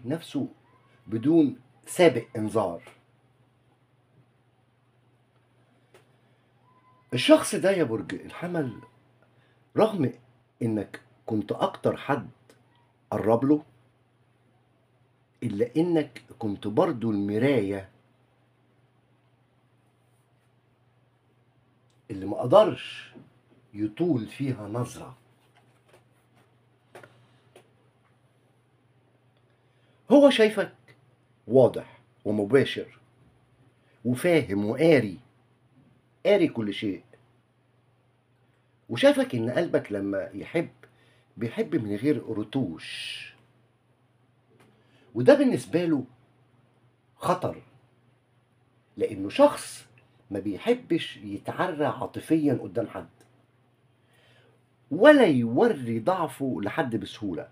نفسه بدون سابق انذار. الشخص ده يا برج الحمل، رغم انك كنت اكتر حد قرب له، الا انك كنت برضو المراية اللي ما قدرش يطول فيها نظرة. هو شايفك واضح ومباشر وفاهم وقاري كل شيء، وشايفك ان قلبك لما يحب بيحب من غير رتوش، وده بالنسبة له خطر، لانه شخص ما بيحبش يتعرى عاطفيا قدام حد ولا يوري ضعفه لحد بسهولة.